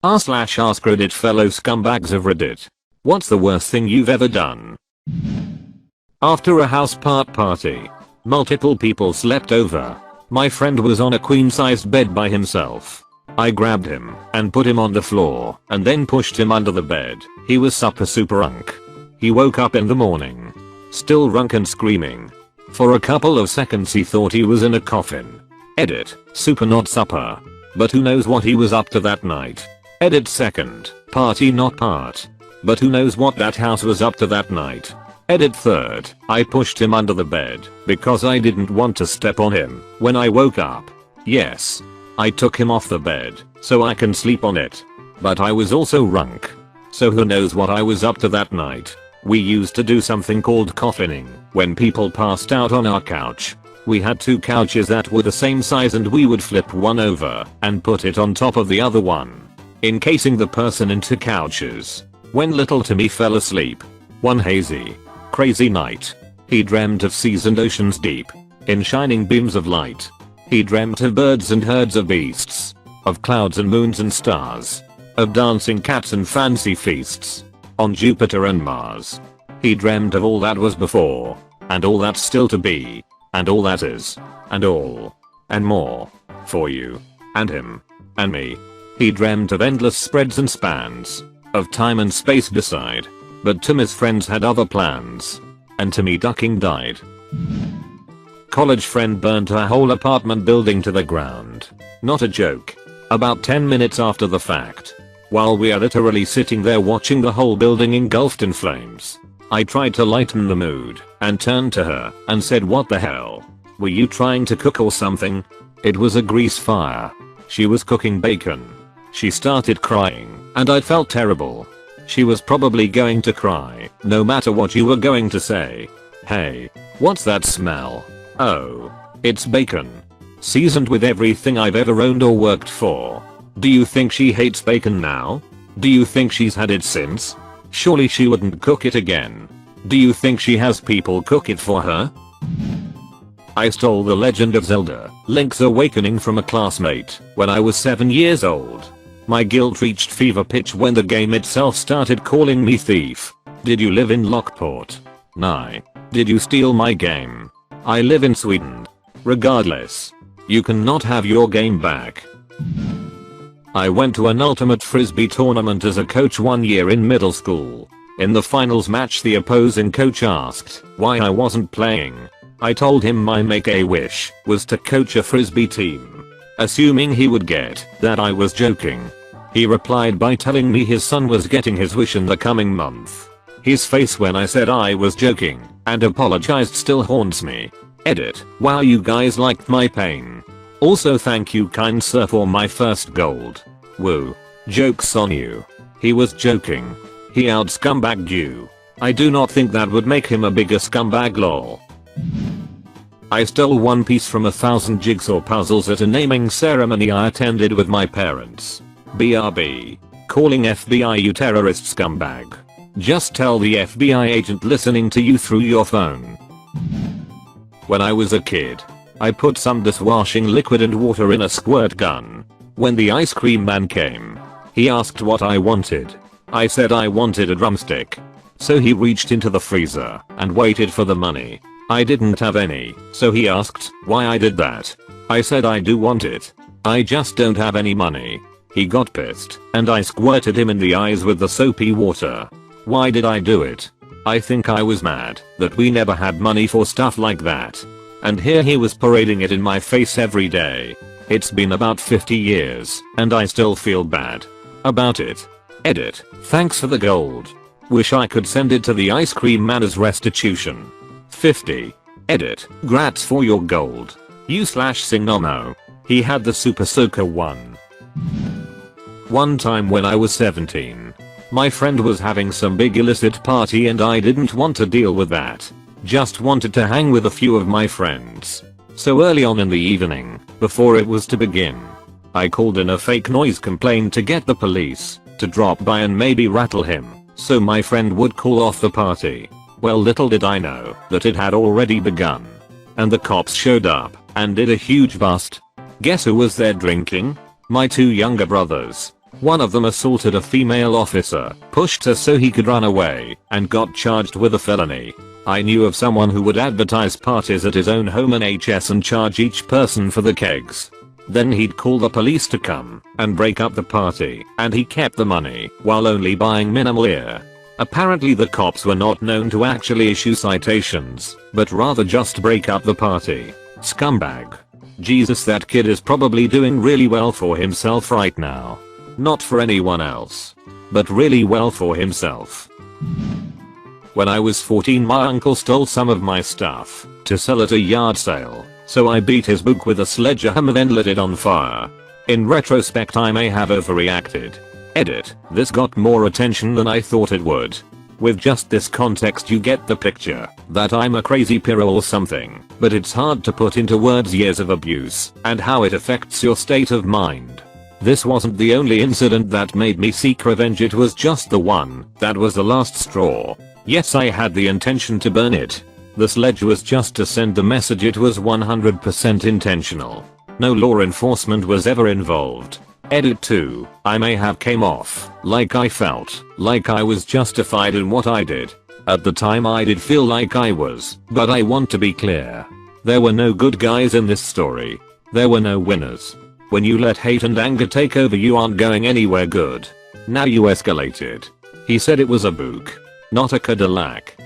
r/AskReddit fellow scumbags of Reddit. What's the worst thing you've ever done? After a house party, multiple people slept over. My friend was on a queen-sized bed by himself. I grabbed him and put him on the floor and then pushed him under the bed. He was super runk. He woke up in the morning, still runk and screaming. For a couple of seconds he thought he was in a coffin. Edit, super not supper. But who knows what he was up to that night. Edit second, party not part. But who knows what that house was up to that night. Edit third, I pushed him under the bed because I didn't want to step on him when I woke up. Yes, I took him off the bed so I can sleep on it. But I was also runk. So who knows what I was up to that night. We used to do something called coffining when people passed out on our couch. We had two couches that were the same size and we would flip one over and put it on top of the other one, encasing the person into couches. When little Timmy fell asleep one hazy, crazy night, he dreamt of seas and oceans deep in shining beams of light. He dreamt of birds and herds of beasts, of clouds and moons and stars, of dancing cats and fancy feasts on Jupiter and Mars. He dreamt of all that was before, and all that's still to be, and all that is, and all, and more, for you, and him, and me. He dreamt of endless spreads and spans, of time and space beside, but Timmy's friends had other plans, and Timmy ducking died. College friend burnt her whole apartment building to the ground. Not a joke. About 10 minutes after the fact, while we are literally sitting there watching the whole building engulfed in flames, I tried to lighten the mood and turned to her and said, "What the hell? Were you trying to cook or something?" It was a grease fire. She was cooking bacon. She started crying and I felt terrible. She was probably going to cry no matter what you were going to say. "Hey, what's that smell?" "Oh, it's bacon. Seasoned with everything I've ever owned or worked for." Do you think she hates bacon now? Do you think she's had it since? Surely she wouldn't cook it again. Do you think she has people cook it for her? I stole The Legend of Zelda: Link's Awakening from a classmate when I was 7 years old. My guilt reached fever pitch when the game itself started calling me thief. Did you live in Lockport? Nah. Did you steal my game? I live in Sweden. Regardless, you cannot have your game back. I went to an ultimate frisbee tournament as a coach one year in middle school. In the finals match the opposing coach asked why I wasn't playing. I told him my make-a-wish was to coach a frisbee team, assuming he would get that I was joking. He replied by telling me his son was getting his wish in the coming month. His face when I said I was joking and apologized still haunts me. Edit, wow, you guys liked my pain. Also thank you kind sir for my first gold. Woo. Joke's on you. He was joking. He out scumbagged you. I do not think that would make him a bigger scumbag lol. I stole one piece from 1,000 jigsaw puzzles at a naming ceremony I attended with my parents. BRB. Calling FBI you terrorist scumbag. Just tell the FBI agent listening to you through your phone. When I was a kid, I put some dishwashing liquid and water in a squirt gun. When the ice cream man came, he asked what I wanted. I said I wanted a drumstick. So he reached into the freezer and waited for the money. I didn't have any, so he asked why I did that. I said I do want it. I just don't have any money. He got pissed and I squirted him in the eyes with the soapy water. Why did I do it? I think I was mad that we never had money for stuff like that. And here he was parading it in my face every day. It's been about 50 years and I still feel bad about it. Edit, thanks for the gold. Wish I could send it to the ice cream man as restitution. 50. Edit, grats for your gold. You/Signomo. He had the Super Soaker one. One time when I was 17, my friend was having some big illicit party and I didn't want to deal with that. Just wanted to hang with a few of my friends. So early on in the evening, before it was to begin, I called in a fake noise complaint to get the police to drop by and maybe rattle him, so my friend would call off the party. Well, little did I know that it had already begun. And the cops showed up and did a huge bust. Guess who was there drinking? My two younger brothers. One of them assaulted a female officer, pushed her so he could run away, and got charged with a felony. I knew of someone who would advertise parties at his own home in HS and charge each person for the kegs. Then he'd call the police to come and break up the party, and he kept the money while only buying minimal beer. Apparently the cops were not known to actually issue citations, but rather just break up the party. Scumbag. Jesus, that kid is probably doing really well for himself right now. Not for anyone else, but really well for himself. When I was 14, my uncle stole some of my stuff to sell at a yard sale, so I beat his book with a sledgehammer then lit it on fire. In retrospect, I may have overreacted. Edit. This got more attention than I thought it would. With just this context you get the picture that I'm a crazy pyro or something, but it's hard to put into words years of abuse and how it affects your state of mind. This wasn't the only incident that made me seek revenge, it was just the one that was the last straw. Yes, I had the intention to burn it. The sledge was just to send the message, it was 100% intentional. No law enforcement was ever involved. Edit 2. I may have came off like I felt like I was justified in what I did. At the time I did feel like I was, but I want to be clear. There were no good guys in this story. There were no winners. When you let hate and anger take over, you aren't going anywhere good. Now you escalated. He said it was a book, not a Cadillac.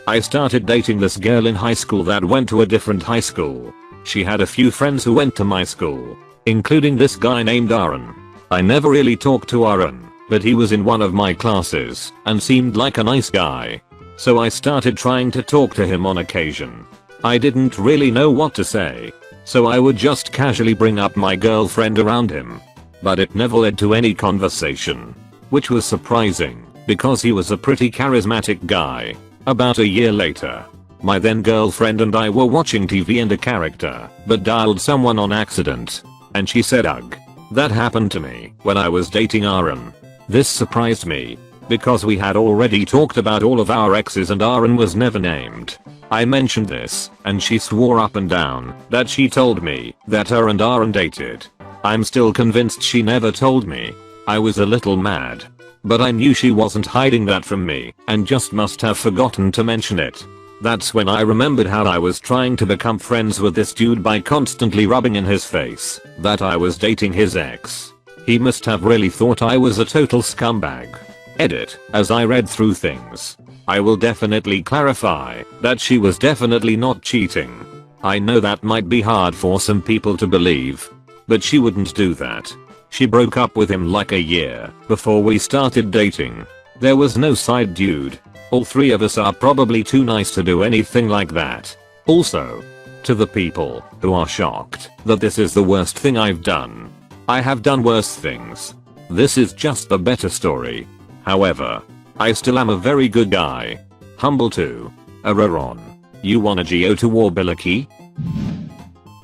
I started dating this girl in high school that went to a different high school. She had a few friends who went to my school, including this guy named Aaron. I never really talked to Aaron, but he was in one of my classes and seemed like a nice guy. So I started trying to talk to him on occasion. I didn't really know what to say, so I would just casually bring up my girlfriend around him. But it never led to any conversation, which was surprising because he was a pretty charismatic guy. About a year later, my then girlfriend and I were watching TV and a character but dialed someone on accident, and she said ugh. That happened to me when I was dating Aaron. This surprised me because we had already talked about all of our exes and Aaron was never named. I mentioned this and she swore up and down that she told me that her and Aaron dated. I'm still convinced she never told me. I was a little mad, but I knew she wasn't hiding that from me and just must have forgotten to mention it. That's when I remembered how I was trying to become friends with this dude by constantly rubbing in his face that I was dating his ex. He must have really thought I was a total scumbag. Edit. As I read through things, I will definitely clarify that she was definitely not cheating. I know that might be hard for some people to believe, but she wouldn't do that. She broke up with him like a year before we started dating. There was no side dude. All three of us are probably too nice to do anything like that. Also, to the people who are shocked that this is the worst thing I've done, I have done worse things. This is just the better story. However, I still am a very good guy. Humble too. Araron. You wanna go to war, Billicky?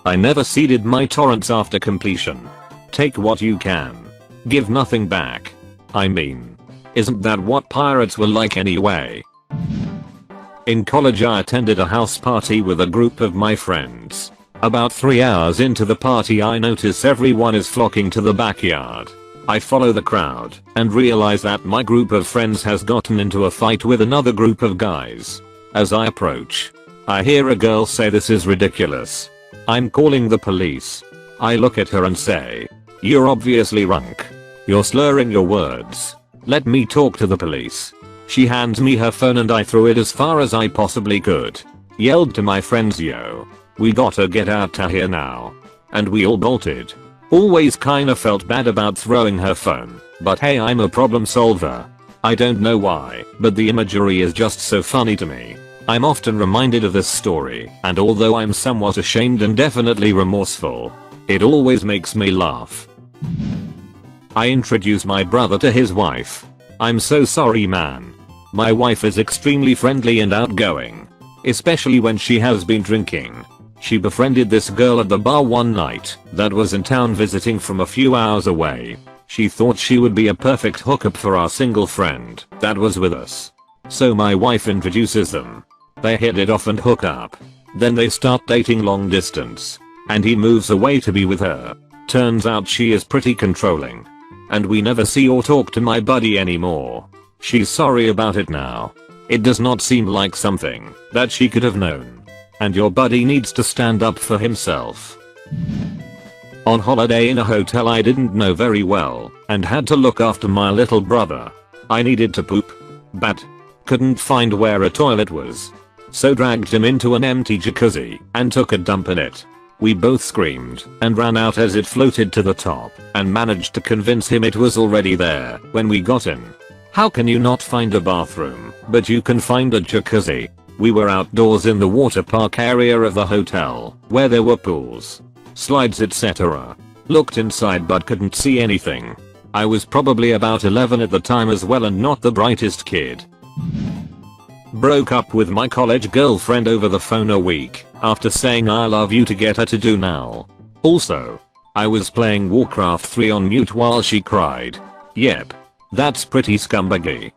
I never ceded my torrents after completion. Take what you can. Give nothing back. I mean, isn't that what pirates were like anyway? In college I attended a house party with a group of my friends. About 3 hours into the party I notice everyone is flocking to the backyard. I follow the crowd and realize that my group of friends has gotten into a fight with another group of guys. As I approach, I hear a girl say, "This is ridiculous. I'm calling the police." I look at her and say, "You're obviously drunk. You're slurring your words. Let me talk to the police." She hands me her phone and I threw it as far as I possibly could. Yelled to my friends, "Yo, we gotta get out of here now." And we all bolted. Always kinda felt bad about throwing her phone, but hey, I'm a problem solver. I don't know why, but the imagery is just so funny to me. I'm often reminded of this story, and although I'm somewhat ashamed and definitely remorseful, it always makes me laugh. I introduce my brother to his wife. "I'm so sorry, man. My wife is extremely friendly and outgoing, especially when she has been drinking. She befriended this girl at the bar one night that was in town visiting from a few hours away. She thought she would be a perfect hookup for our single friend that was with us. So my wife introduces them. They hit it off and hook up. Then they start dating long distance, and he moves away to be with her. Turns out she is pretty controlling. and we never see or talk to my buddy anymore. She's sorry about it now. It does not seem like something that she could have known. And your buddy needs to stand up for himself. On holiday in a hotel I didn't know very well and had to look after my little brother. I needed to poop, but couldn't find where a toilet was. So dragged him into an empty jacuzzi and took a dump in it. We both screamed and ran out as it floated to the top and managed to convince him it was already there when we got in. How can you not find a bathroom, but you can find a jacuzzi? We were outdoors in the water park area of the hotel, where there were pools, slides etc. Looked inside but couldn't see anything. I was probably about 11 at the time as well and not the brightest kid. Broke up with my college girlfriend over the phone a week after saying I love you to get her to do now. Also, I was playing Warcraft 3 on mute while she cried. Yep. That's pretty scumbaggy.